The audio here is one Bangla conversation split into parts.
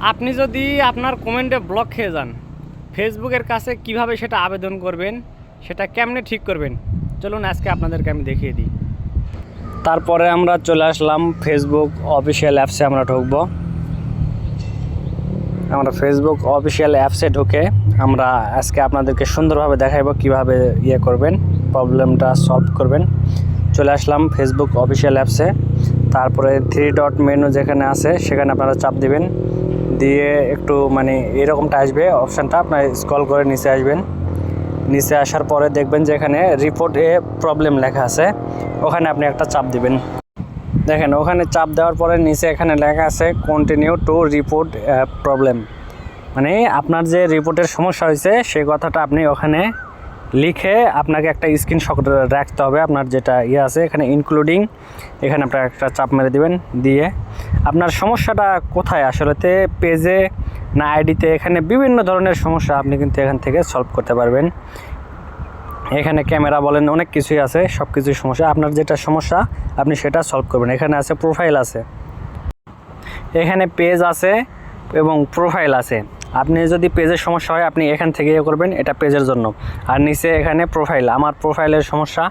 আপনি যদি আপনার কমেন্টে ব্লক খেয়ে যান, ফেসবুকের কাছে কিভাবে সেটা আবেদন করবেন, সেটা কেমনে ঠিক করবেন, চলুন আজকে আপনাদেরকে আমি দেখিয়ে দিই। তারপরে আমরা চলে আসলাম ফেসবুক অফিসিয়াল অ্যাপসে আমরা ঢুকবো। আমরা ফেসবুক অফিসিয়াল অ্যাপসে ঢুকে আমরা আজকে আপনাদেরকে সুন্দরভাবে দেখাবো কিভাবে করবেন, প্রবলেমটা সলভ করবেন। চলে আসলাম ফেসবুক অফিসিয়াল অ্যাপসে। তারপরে 3 ডট মেনু যেখানে আছে সেখানে আপনারা চাপ দিবেন, দিয়ে একটু এরকমটা আসবে অপশানটা, আপনার স্ক্রল করে নিচে আসবেন। নিচে আসার পরে দেখবেন যে এখানে রিপোর্ট এ প্রবলেম লেখা আছে, ওখানে আপনি একটা চাপ দিবেন। দেখেন ওখানে চাপ দেওয়ার পরে নিচে এখানে লেখা আছে কন্টিনিউ টু রিপোর্ট প্রবলেম, আপনার যে রিপোর্টের সমস্যা হয়েছে সেই কথাটা আপনি ওখানে লিখে আপনাকে একটা স্ক্রিনশট রাখতে হবে। আপনার যেটা আছে এখানে ইনক্লুডিং, এখানে আপনার একটা চাপ মেরে দিবেন। দিয়ে আপনার সমস্যাটা কোথায়, আসলেতে পেজে না আইডিতে, এখানে বিভিন্ন ধরনের সমস্যা আপনি কিন্তু এখান থেকে সলভ করতে পারবেন। এখানে ক্যামেরা বলেন, অনেক কিছুই আছে, সব কিছুই সমস্যা। আপনার যেটা সমস্যা আপনি সেটা সলভ করবেন। এখানে আছে প্রোফাইল আছে, এখানে পেজ আছে এবং প্রোফাইল আছে। আপনি যদি পেজের সমস্যা হয় আপনি এখান থেকে করবেন, এটা পেজের জন্য। আর নিচে এখানে প্রোফাইল, আমার প্রোফাইলের সমস্যা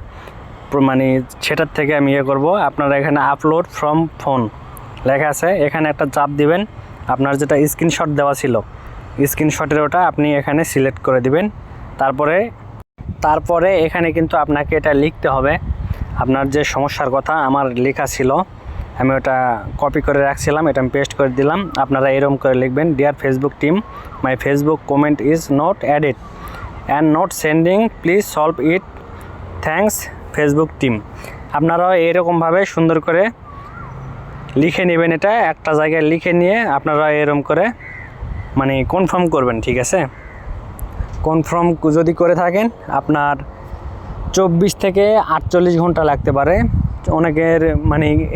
সেটার থেকে আমি করব। আপনারা এখানে আপলোড ফ্রম ফোন লেখা আছে, এখানে একটা চাপ দিবেন। আপনার যেটা স্ক্রিনশট দেওয়া ছিল স্ক্রিনশটের ওটা আপনি এখানে সিলেক্ট করে দিবেন। তারপরে এখানে কিন্তু আপনাকে এটা লিখতে হবে, আপনার যে সমস্যার কথা আমার লেখা ছিল, আমি ওটা কপি করে রাখছিলাম, এটা আমি পেস্ট করে দিলাম। আপনারা এরকম করে লিখবেন, dear Facebook team, my Facebook comment is not added and not sending, please solve it, thanks Facebook team. আপনারাও এরকমভাবে সুন্দর করে লিখে নেবেন, এটা একটা জায়গায় লিখে নিয়ে আপনারা এরকম করে কনফার্ম করবেন, ঠিক আছে? কনফার্ম যদি করে থাকেন আপনার 24 থেকে 48 ঘন্টা লাগতে পারে। অনেকের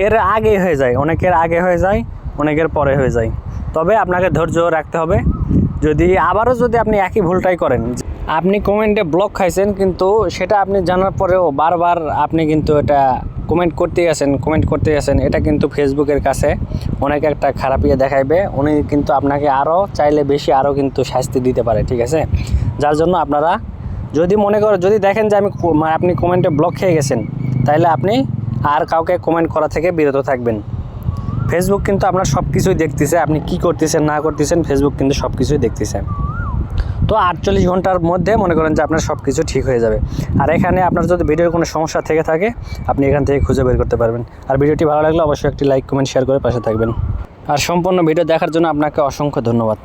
এর আগে হয়ে যায়, অনেকের আগে হয়ে যায়, অনেকের পরে হয়ে যায়। তবে আপনাকে ধৈর্য রাখতে হবে। আবারও যদি আপনি একই ভুলটাই করেন, আপনি কমেন্টে ব্লক খাইছেন, কিন্তু সেটা আপনি জানার পরেও বারবার আপনি কিন্তু এটা কমেন্ট করতে গেছেন, এটা কিন্তু ফেসবুকের কাছে অনেক একটা খারাপ দেখাইবে। উনি কিন্তু আপনাকে আরও চাইলে বেশি আরও কিন্তু শাস্তি দিতে পারে, ঠিক আছে? যার জন্য আপনারা যদি দেখেন যে আপনি কমেন্টে ব্লক খেয়ে গেছেন, তাহলে আপনি আর কাউকে কমেন্ট করা থেকে বিরত থাকবেন। ফেসবুক কিন্তু আপনার সব কিছুই দেখতেছে, আপনি কি করতেছেন না করতেছেন, ফেসবুক কিন্তু সব কিছুই দেখতেছে। তো 48 ঘন্টার মধ্যে মনে করেন যে আপনার সব কিছু ঠিক হয়ে যাবে। আর এখানে আপনার যদি ভিডিওর কোনো সমস্যা থেকে থাকে আপনি এখান থেকে খুঁজে বের করতে পারবেন। আর ভিডিওটি ভালো লাগলে অবশ্যই একটি লাইক, কমেন্ট, শেয়ার করে পাশে থাকবেন। আর সম্পূর্ণ ভিডিও দেখার জন্য আপনাকে অসংখ্য ধন্যবাদ।